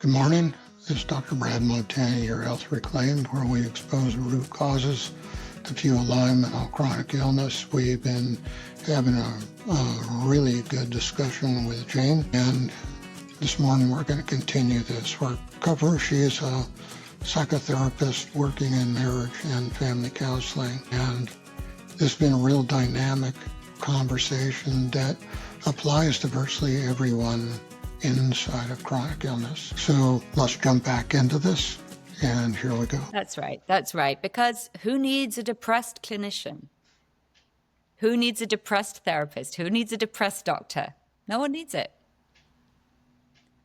Good morning. This is Dr. Brad Montagne, your Health Reclaimed, where we expose the root causes to fuel Lyme and all chronic illness. We've been having a really good discussion with Jane, and this morning we're going to continue this. We're covering, she is a psychotherapist working in marriage and family counseling, and this has been a real dynamic conversation that applies to virtually everyone inside of chronic illness. So let's jump back into this, and here we go. That's right. That's right. Because who needs a depressed clinician? Who needs a depressed therapist? Who needs a depressed doctor? No one needs it.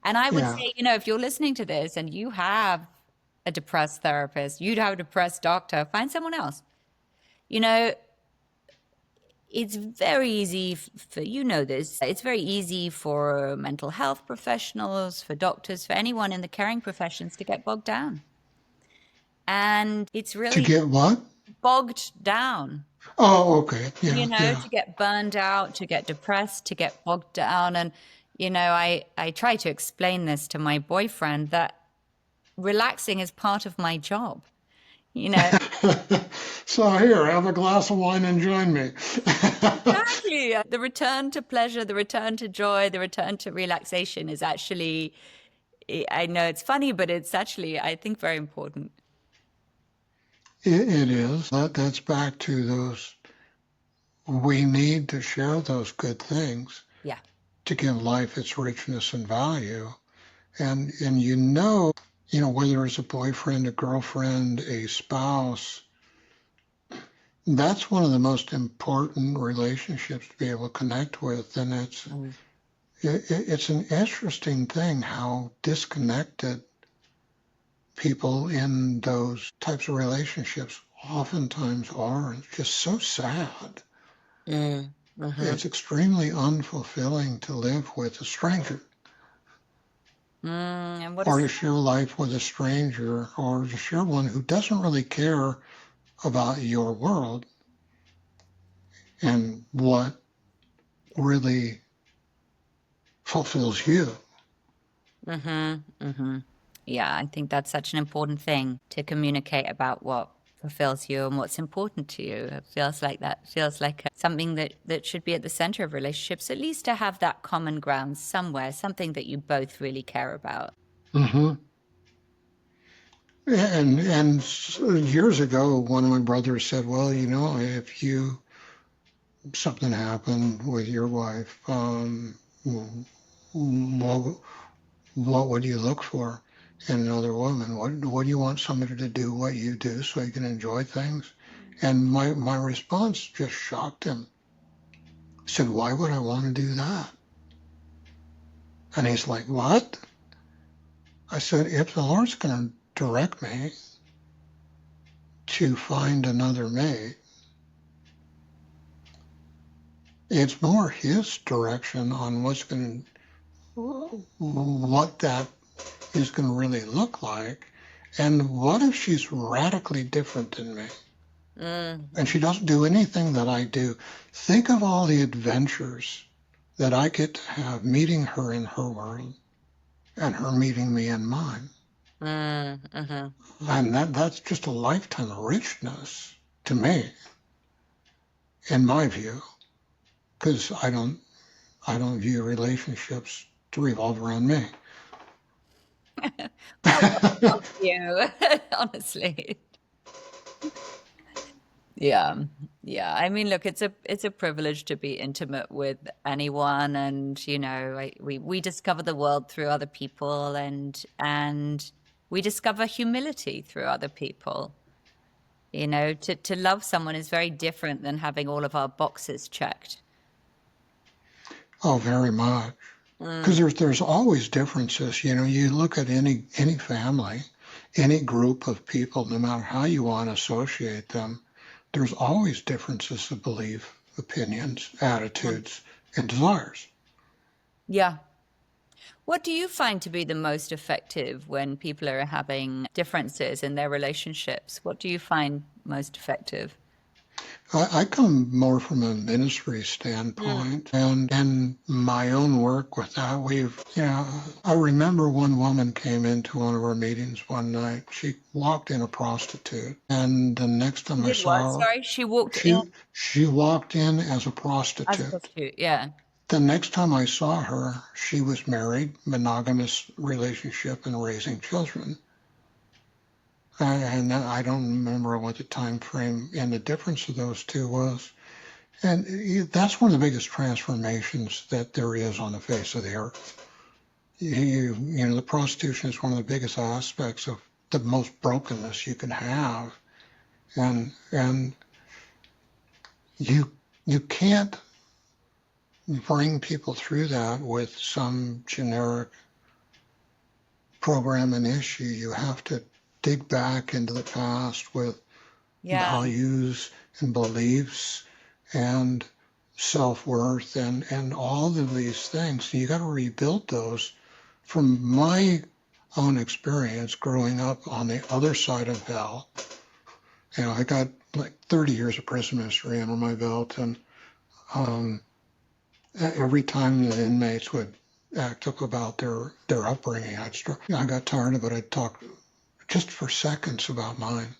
And I would say, if you're listening to this and you have a depressed therapist, you'd have a depressed doctor, find someone else. It's very easy for, this, it's very easy for mental health professionals, for doctors, for anyone in the caring professions to get bogged down. And it's really... To get what? Bogged down. Oh, okay. Yeah, to get burned out, to get depressed, to get bogged down. And, I try to explain this to my boyfriend that relaxing is part of my job. So here, have a glass of wine and join me. Exactly. The return to pleasure, the return to joy, the return to relaxation is actually, I know it's funny, but it's actually, I think, very important. It is. That's back to those, we need to share those good things. Yeah. To give life its richness and value. And whether it's a boyfriend, a girlfriend, a spouse, that's one of the most important relationships to be able to connect with. And it's an interesting thing how disconnected people in those types of relationships oftentimes are. It's just so sad. It's extremely unfulfilling to live with a stranger. Or to share life with a stranger, or to share one who doesn't really care about your world and what really fulfills you. Yeah, I think that's such an important thing, to communicate about what fulfills you and what's important to you. It feels like something that should be at the center of relationships, at least to have that common ground somewhere, something that you both really care about. And years ago, one of my brothers said, well, if something happened with your wife, what would you look for in another woman? What do you want somebody to do what you do so you can enjoy things? And my response just shocked him. I said, why would I want to do that? And he's like, what? I said, if the Lord's going to direct me to find another mate, it's more his direction on what that is going to really look like. And what if she's radically different than me? And she doesn't do anything that I do. Think of all the adventures that I get to have meeting her in her world and her meeting me in mine. And that's just a lifetime of richness to me, in my view, because I don't view relationships to revolve around me. Well, you, honestly. Yeah. I mean, look, it's a privilege to be intimate with anyone, and we discover the world through other people, and we discover humility through other people. To love someone is very different than having all of our boxes checked. Oh, very much. Because there's always differences. You look at any family, any group of people, no matter how you want to associate them, there's always differences of belief, opinions, attitudes, and desires. Yeah. What do you find to be the most effective when people are having differences in their relationships? What do you find most effective? I come more from a ministry Mm. standpoint, and my own work with that. I remember one woman came into one of our meetings one night. She walked in a prostitute, and the next time She I did what? saw her, Sorry, she walked in she walked in as a as a prostitute. prostitute. Yeah. The next time I saw her, she was married, monogamous relationship, and raising children. And I don't remember what the time frame and the difference of those two was. And that's one of the biggest transformations that there is on the face of the earth. The prostitution is one of the biggest aspects of the most brokenness you can have, and you can't bring people through that with some generic program and issue. You have to dig back into the past with Yeah. values and beliefs and self-worth and all of these things. You got to rebuild those. From my own experience growing up on the other side of hell, I got like 30 years of prison history under my belt, and um, every time the inmates would act up about their upbringing, I got tired of it. I'd talk just for seconds about mine.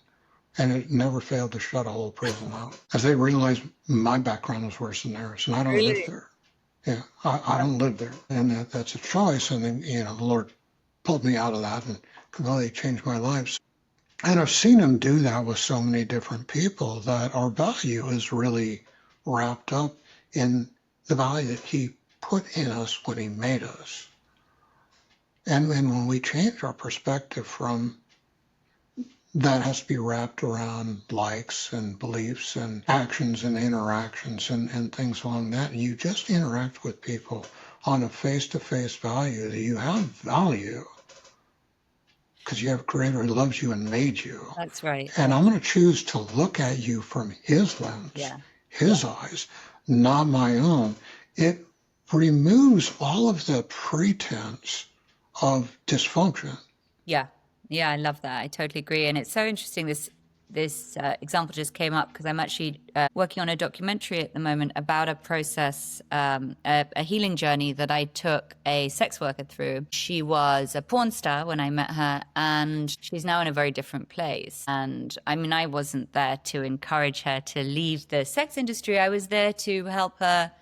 And it never failed to shut a whole prison out, as they realized my background was worse than theirs, and I don't live Really? there. Yeah, I don't live there, and that's a choice. And then, the Lord pulled me out of that and completely changed my life. And I've seen Him do that with so many different people, that our value is really wrapped up in the value that He put in us when He made us. And then when we change our perspective from that, has to be wrapped around likes and beliefs and actions and interactions and things along that. And you just interact with people on a face-to-face value, that you have value because you have a creator who loves you and made you. That's right. And I'm going to choose to look at you from His lens, Yeah. His eyes, not my own. It removes all of the pretense of dysfunction. Yeah. Yeah, I love that. I totally agree. And it's so interesting. This example just came up because I'm actually working on a documentary at the moment about a process, a healing journey that I took a sex worker through. She was a porn star when I met her, and she's now in a very different place. And I mean, I wasn't there to encourage her to leave the sex industry. I was there to help her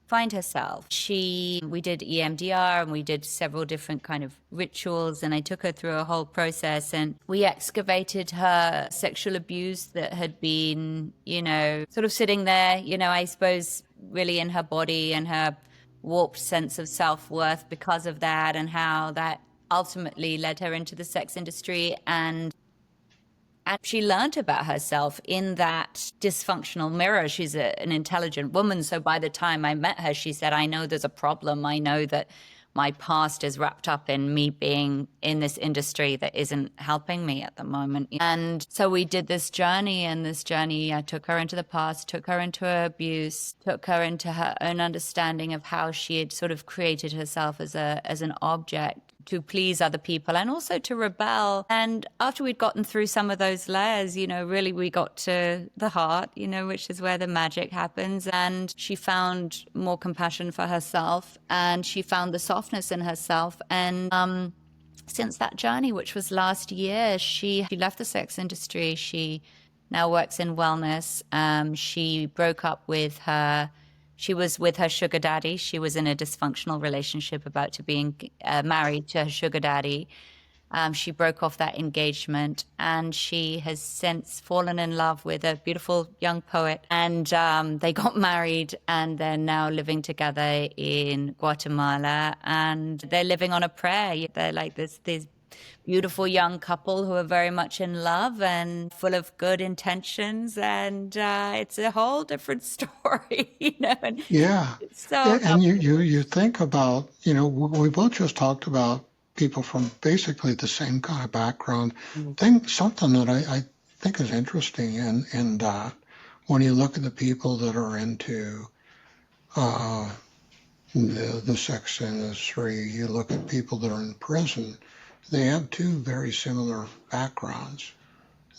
find herself. We did EMDR, and we did several different kind of rituals, and I took her through a whole process, and we excavated her sexual abuse that had been, sort of sitting there, I suppose really in her body, and her warped sense of self-worth because of that, and how that ultimately led her into the sex industry. And she learned about herself in that dysfunctional mirror. She's an intelligent woman. So by the time I met her, she said, I know there's a problem. I know that my past is wrapped up in me being in this industry that isn't helping me at the moment. And so we did this journey, and this journey took her into the past, took her into her abuse, took her into her own understanding of how she had sort of created herself as an object to please other people, and also to rebel. And after we'd gotten through some of those layers, really we got to the heart, which is where the magic happens. And she found more compassion for herself, and she found the softness in herself. And since that journey, which was last year, she left the sex industry. She now works in wellness. She broke up with she was with her sugar daddy. She was in a dysfunctional relationship, about to being married to her sugar daddy. She broke off that engagement, and she has since fallen in love with a beautiful young poet. And they got married, and they're now living together in Guatemala, and they're living on a prayer. They're like this beautiful young couple who are very much in love and full of good intentions, and it's a whole different story, And Yeah. so And you think about, we both just talked about people from basically the same kind of background. Something that I think is interesting in that, when you look at the people that are into the sex industry, you look at people that are in prison, they have two very similar backgrounds.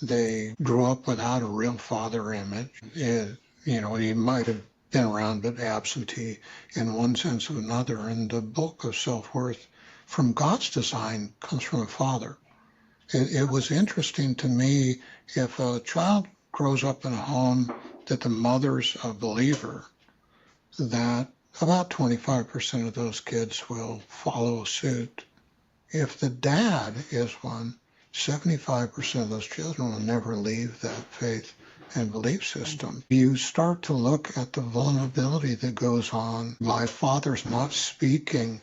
They grew up without a real father image. He might have been around but absentee in one sense or another. And the bulk of self-worth from God's design comes from a father. It was interesting to me, if a child grows up in a home that the mother's a believer, that about 25% of those kids will follow suit. If the dad is one, 75% of those children will never leave that faith and belief system. You start to look at the vulnerability that goes on. My father's not speaking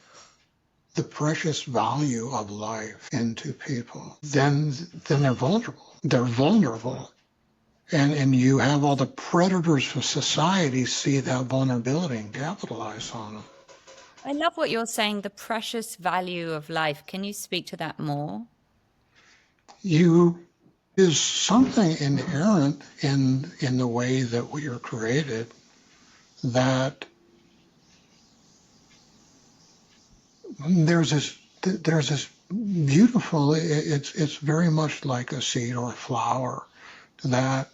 the precious value of life into people. Then they're vulnerable. They're vulnerable. And you have all the predators of society see that vulnerability and capitalize on it. I love what you're saying, the precious value of life. Can you speak to that more? Is something inherent in the way that we are created that there's this beautiful, it's very much like a seed or a flower, that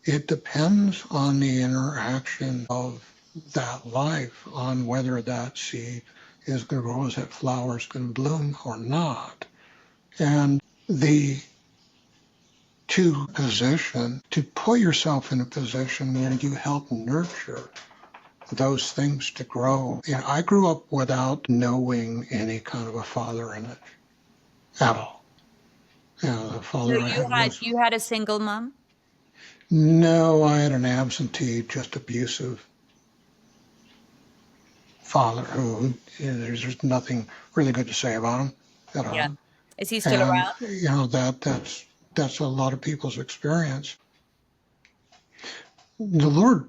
it depends on the interaction of that life, on whether that seed is going to grow, as that flower is going to bloom or not. And to put yourself in a position where you help nurture those things to grow. I grew up without knowing any kind of a father in it at all. The father So I had was, you had a single mom? no, I had an absentee, just abusive father who, there's nothing really good to say about him at all. Yeah. Is he still And around? that's a lot of people's experience. The Lord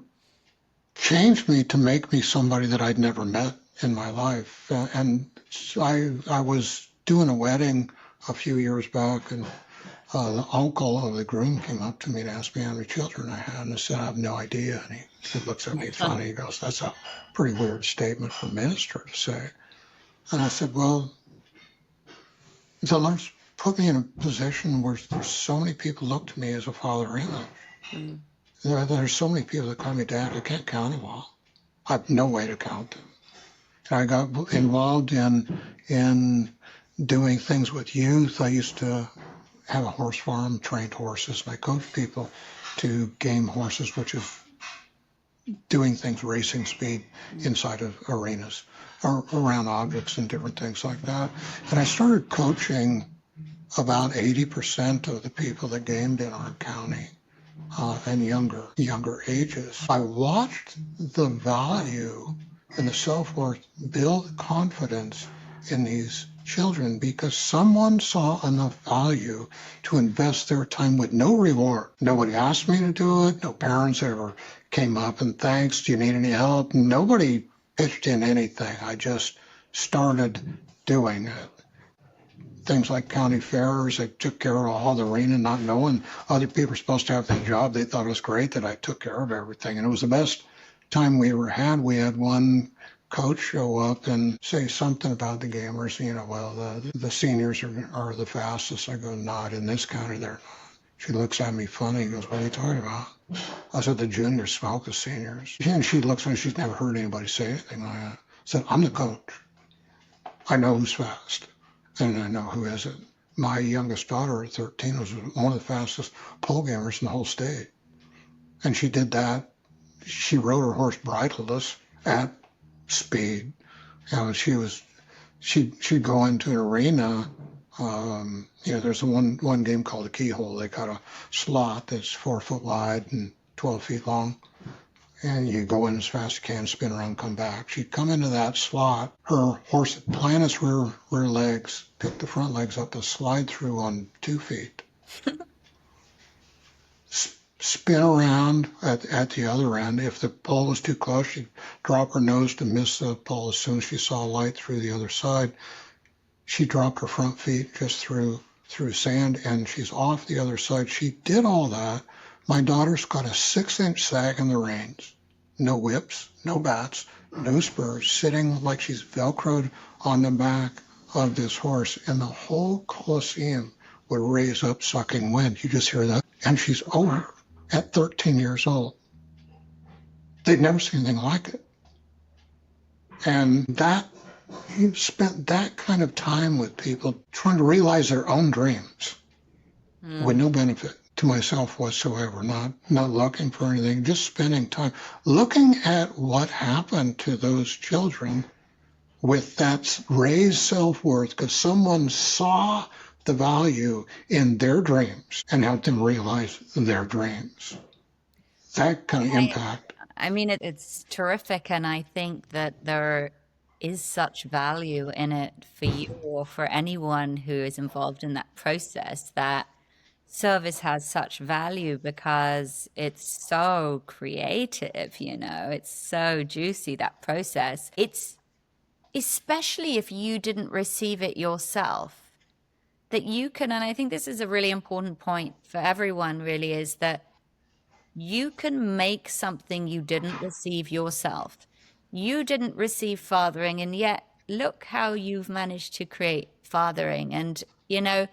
changed me to make me somebody that I'd never met in my life. And I was doing a wedding a few years back, and the uncle of the groom came up to me to ask me how many children I had, and I said, I have no idea. And he looks at me funny. He goes, that's a pretty weird statement for a minister to say. And I said, well, the Lord's put me in a position where there's so many people look to me as a father image. There's so many people that call me dad, I can't count them all. I have no way to count them. And I got involved in doing things with youth. I used to have a horse farm, trained horses, and I coached people to game horses, which is doing things racing speed inside of arenas or around objects and different things like that. And I started coaching about 80% of the people that gamed in our county. And younger ages. I watched the value and the self-worth build confidence in these children because someone saw enough value to invest their time with no reward. Nobody asked me to do it. No parents ever came up and thanks, do you need any help? Nobody pitched in anything. I just started doing it. Things like county fairs, I took care of all the arena, not knowing other people were supposed to have that job. They thought it was great that I took care of everything. And it was the best time we ever had. We had one coach show up and say something about the gamers, well, the seniors are the fastest. I go, not in this county, they're not. She looks at me funny and goes, what are you talking about? I said, the juniors smoke the seniors. And she looks at me, she's never heard anybody say anything like that. I said, I'm the coach. I know who's fast. And I know who isn't. My youngest daughter at 13 was one of the fastest pole gamers in the whole state. And she did that. She rode her horse bridleless at speed. She'd go into an arena. There's one game called the Keyhole. They got a slot that's 4 foot wide and 12 feet long. And you go in as fast as you can, spin around, come back. She'd come into that slot. Her horse would plant its rear legs, pick the front legs up, and slide through on 2 feet. Spin around at the other end. If the pole was too close, she'd drop her nose to miss the pole. As soon as she saw light through the other side, she dropped her front feet just through sand, and she's off the other side. She did all that. My daughter's got a 6-inch sag in the reins. No whips, no bats, no spurs, sitting like she's Velcroed on the back of this horse. And the whole Coliseum would raise up sucking wind. You just hear that. And she's over at 13 years old. They'd never seen anything like it. And that, you spent that kind of time with people trying to realize their own dreams with no benefit to myself whatsoever, not looking for anything, just spending time looking at what happened to those children with that raised self-worth because someone saw the value in their dreams and helped them realize their dreams. That kind of impact. I mean, it's terrific, and I think that there is such value in it for you or for anyone who is involved in that process. That service has such value because it's so creative, you know, it's so juicy, that process. It's especially if you didn't receive it yourself, that you can, and I think this is a really important point for everyone really, is that you can make something you didn't receive yourself. You didn't receive fathering, and yet look how you've managed to create fathering. And, you know,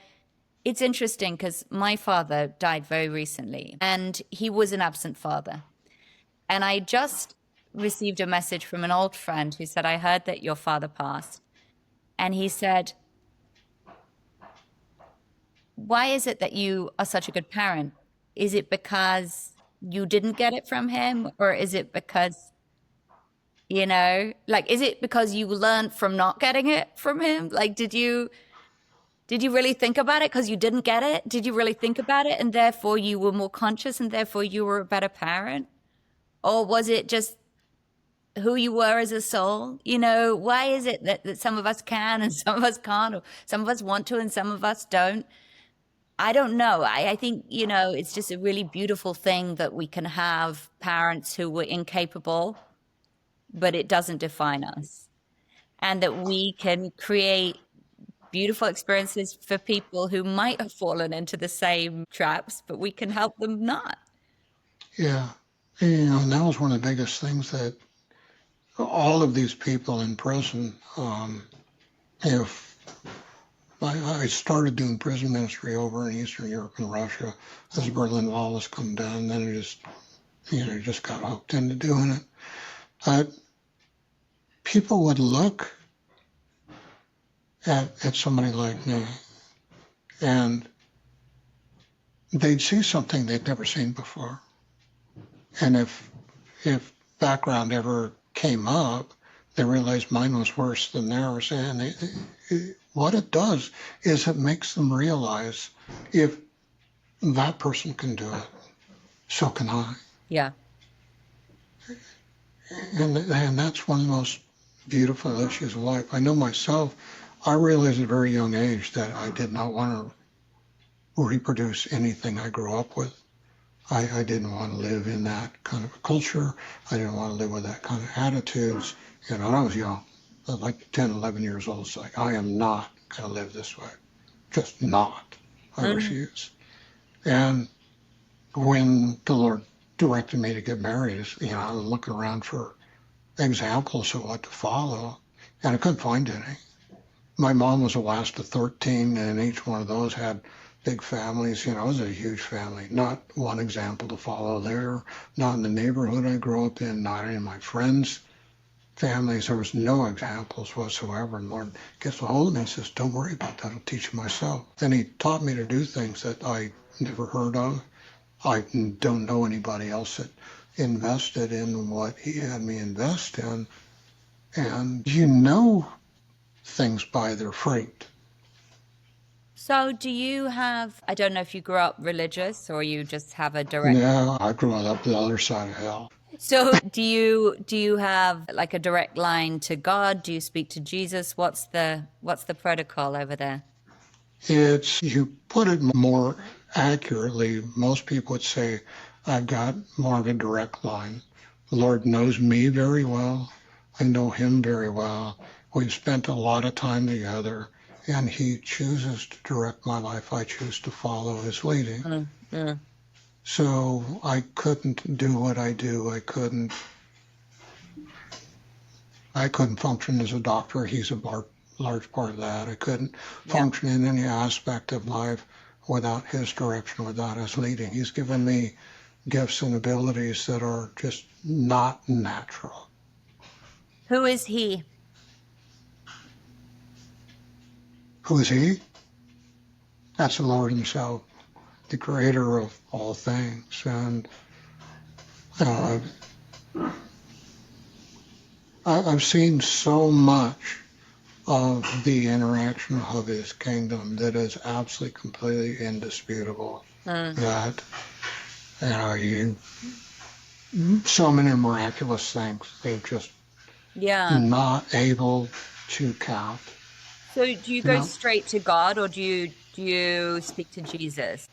it's interesting because my father died very recently, and he was an absent father. And I just received a message from an old friend who said, I heard that your father passed. And he said, why is it that you are such a good parent? Is it because you didn't get it from him? Or is it because, you know, like, is it because you learned from not getting it from him? Like, did you really think about it because you didn't get it? Did you really think about it and therefore you were more conscious and therefore you were a better parent? Or was it just who you were as a soul? You know, why is it that some of us can and some of us can't, or some of us want to and some of us don't? I don't know. I think, you know, it's just a really beautiful thing that we can have parents who were incapable, but it doesn't define us. And that we can create beautiful experiences for people who might have fallen into the same traps, but we can help them not. Yeah. You know, and that was one of the biggest things that all of these people in prison, if I started doing prison ministry over in Eastern Europe and Russia as Berlin Wall was coming down, and then it just got hooked into doing it. People would look at somebody like me, and they'd see something they'd never seen before. And if background ever came up, they realized mine was worse than theirs. And what it does is it makes them realize if that person can do it, so can I. Yeah. And that's one of the most beautiful issues of life. I know myself, I realized at a very young age that I did not want to reproduce anything I grew up with. I didn't want to live in that kind of a culture. I didn't want to live with that kind of attitudes. You know, when I was young, I was like 10, 11 years old, it's like, I am not going to live this way. Just not. I refuse. And when the Lord directed me to get married, you know, I was looking around for examples of what to follow, and I couldn't find any. My mom was the last of 13, and each one of those had big families. You know, it was a huge family. Not one example to follow there, not in the neighborhood I grew up in, not in my friends' families. There was no examples whatsoever. And Lord gets a hold of me and says, don't worry about that. I'll teach you myself. And he taught me to do things that I never heard of. I don't know anybody else that invested in what he had me invest in. And you know things by their fruit. So do you have, I don't know if you grew up religious or you just have a direct... Yeah, I grew up the other side of hell. So do you have like a direct line to God? Do you speak to Jesus? What's the protocol over there? You put it more accurately, most people would say I've got more of a direct line. The Lord knows me very well. I know him very well. We've spent a lot of time together, and he chooses to direct my life. I choose to follow his leading. So I couldn't do what I do. I couldn't function as a doctor. He's a large part of that. I couldn't Yeah. function in any aspect of life without his direction, without his leading. He's given me gifts and abilities that are just not natural. Who is he? Who is he? That's the Lord himself, the creator of all things. And I've seen so much of the interaction of his kingdom that is absolutely, completely indisputable. That, so many miraculous things they're just not able to count. So do you go straight to God, or do you speak to Jesus?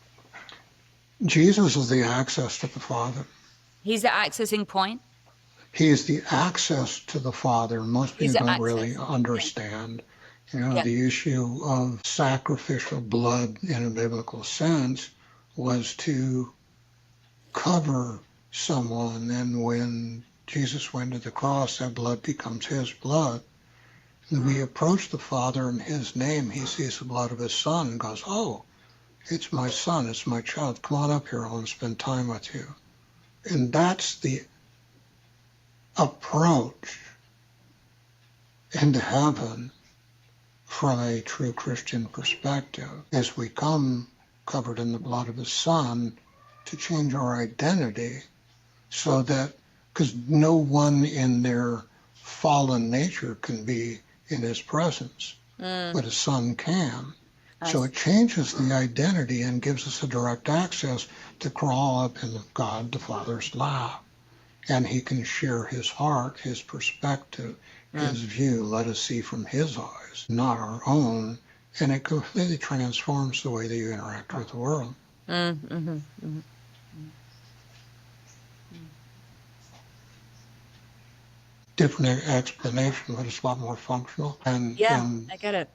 Jesus is the access to the Father. He's the accessing point? He is the access to the Father. Most He's people the don't really access. understand, Yeah. the issue of sacrificial blood in a biblical sense was to cover someone. And when Jesus went to the cross, that blood becomes his blood. And we approach the Father in his name. He sees the blood of his Son and goes, oh, it's my son, it's my child. Come on up here, I want to spend time with you. And that's the approach into heaven from a true Christian perspective, as we come covered in the blood of his Son to change our identity, so that, because no one in their fallen nature can be in his presence, but his Son can. So it changes the identity and gives us a direct access to crawl up in God the Father's lap. And he can share his heart, his perspective, his view. Let us see from his eyes, not our own. And it completely transforms the way that you interact with the world. Different explanation, but it's a lot more functional. And I get it.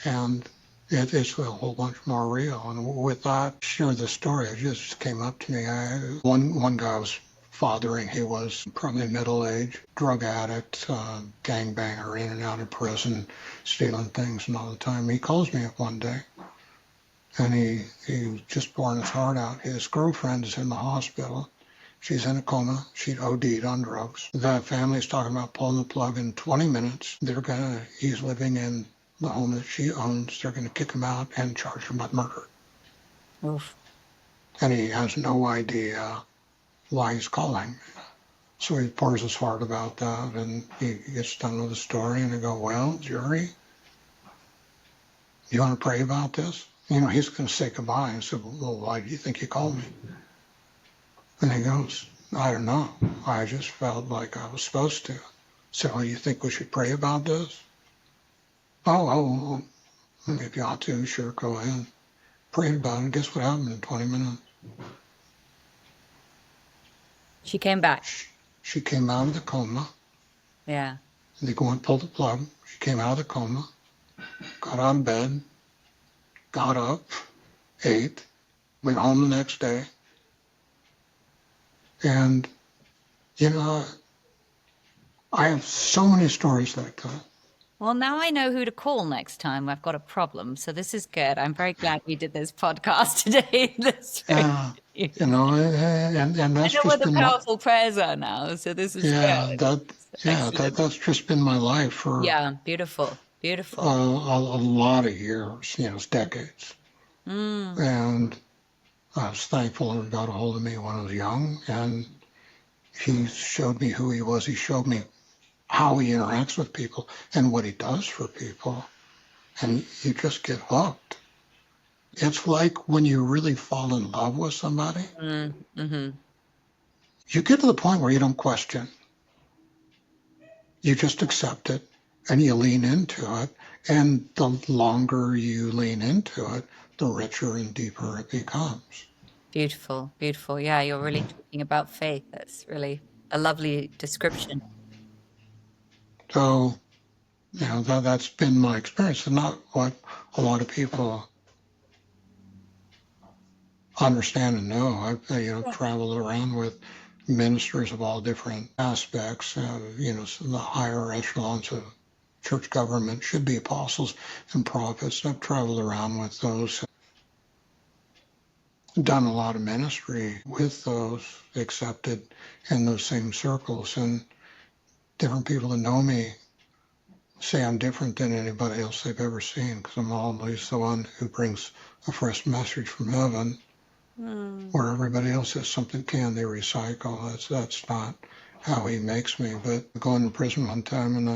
And it's a whole bunch more real. And with that, share the story. It just came up to me. One guy I was fathering, he was probably middle-aged, drug addict, gangbanger, in and out of prison, stealing things and all the time. He calls me up one day, and he was just pouring his heart out. His girlfriend is in the hospital. She's in a coma. She'd OD'd on drugs. The family's talking about pulling the plug in 20 minutes. He's living in the home that she owns. They're going to kick him out and charge him with murder. Oof. And he has no idea why he's calling. So he pours his heart about that, and he gets done with the story, and I go, well, Jerry, you want to pray about this? He's going to say goodbye. I said, well, why do you think you called me? And he goes, I don't know. I just felt like I was supposed to. So, well, you think we should pray about this? Oh, if you ought to, sure, go ahead. Prayed about it. Guess what happened in 20 minutes? She came back. She came out of the coma. Yeah. They go and pull the plug. She came out of the coma, got out of bed, got up, ate, went home the next day. And, I have so many stories like that. Well, now I know who to call next time I've got a problem. So this is good. I'm very glad we did this podcast today. And that's I know what just the been powerful prayers are now. So this is good. that's just been my life for beautiful. a lot of years, decades. And I was thankful he got a hold of me when I was young, and he showed me who he was. He showed me how he interacts with people and what he does for people. And you just get hooked. It's like when you really fall in love with somebody, you get to the point where you don't question. You just accept it and you lean into it. And the longer you lean into it, the richer and deeper it becomes. Beautiful. Yeah, you're really talking about faith. That's really a lovely description. So, that's been my experience, and not what a lot of people understand and know. I've traveled around with ministers of all different aspects, some of the higher echelons of church government should be apostles and prophets. I've traveled around with those, done a lot of ministry with those, accepted in those same circles, and different people that know me say I'm different than anybody else they've ever seen, because I'm always the one who brings a fresh message from heaven, where everybody else has something can they recycle. That's not how he makes me. But going to prison one time, and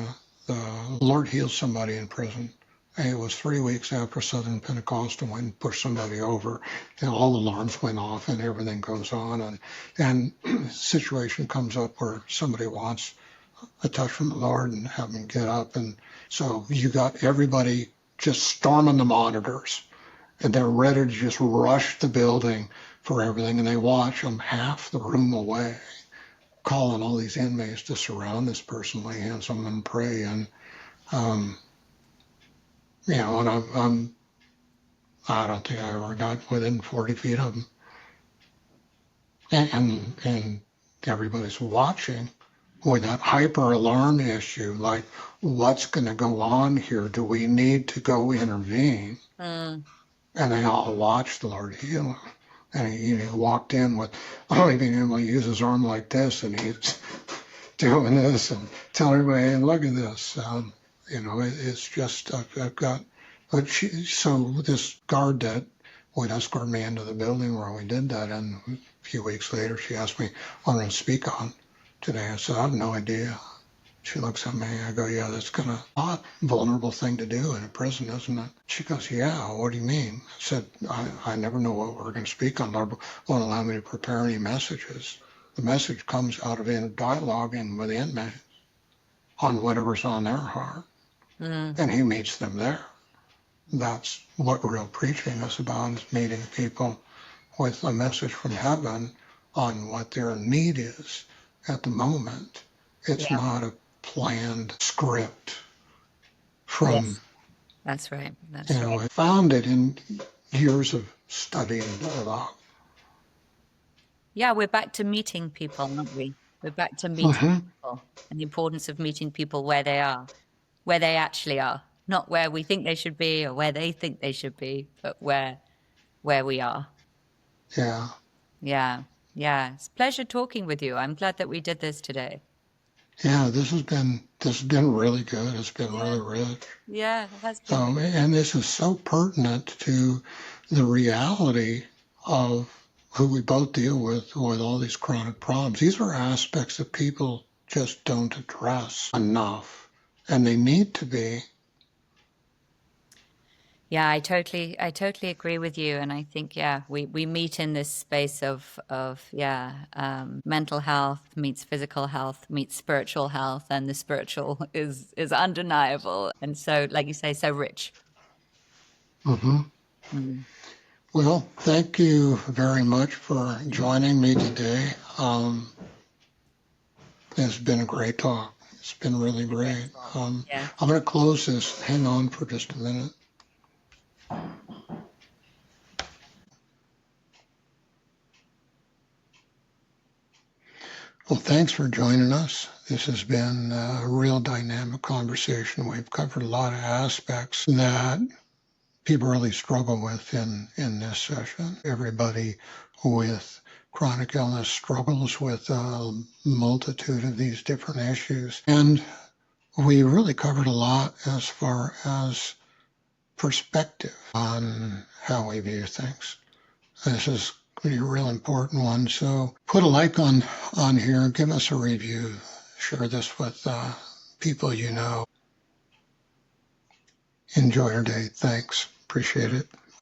the Lord healed somebody in prison. And it was 3 weeks after Southern Pentecostal went and pushed somebody over, and all the alarms went off and everything goes on, and the situation comes up where somebody wants a touch from the Lord and have them get up. And so you got everybody just storming the monitors, and they're ready to just rush the building for everything. And they watch them half the room away, calling all these inmates to surround this person, lay hands on them, and pray. And, you know, and I don't think I ever got within 40 feet of them. And everybody's watching with that hyper alarm issue, like, what's going to go on here? Do we need to go intervene? And they all watched the Lord heal him. And he walked in with only being able to use his arm like this, and he's doing this and telling everybody, hey, look at this. You know, it's just, I've got, but so this guard that would escort me into the building where we did that, and a few weeks later, she asked me, what I'm going to speak on today. I said, I have no idea. She looks at me, I go, yeah, that's kind of a vulnerable thing to do in a prison, isn't it? She goes, yeah, what do you mean? I said, I never know what we're going to speak on. Lord won't allow me to prepare any messages. The message comes out of a dialogue with the inmates on whatever's on their heart. And he meets them there. That's what real preaching is about, is meeting people with a message from heaven on what their need is at the moment. It's not a planned script from, that's right. That's you know, right. I found it in years of studying dialogue. Yeah, we're back to meeting people, aren't we? We're back to meeting people, and the importance of meeting people where they are, where they actually are, not where we think they should be or where they think they should be, but where we are. Yeah. Yeah. Yeah. It's a pleasure talking with you. I'm glad that we did this today. Yeah, this has been really good. It's been really rich. Yeah, it has been. And this is so pertinent to the reality of who we both deal with all these chronic problems. These are aspects that people just don't address enough, and they need to be. Yeah, I totally agree with you. And I think, we meet in this space of mental health meets physical health meets spiritual health, and the spiritual is undeniable. And so, like you say, so rich. Well, thank you very much for joining me today. It's been a great talk. It's been really great. I'm going to close this. Hang on for just a minute. Well, thanks for joining us. This has been a real dynamic conversation. We've covered a lot of aspects that people really struggle with in this session. Everybody with chronic illness struggles with a multitude of these different issues. And we really covered a lot as far as perspective on how we view things. This is a real important one. So put a like on here, give us a review, share this with people you know. Enjoy your day. Thanks. Appreciate it.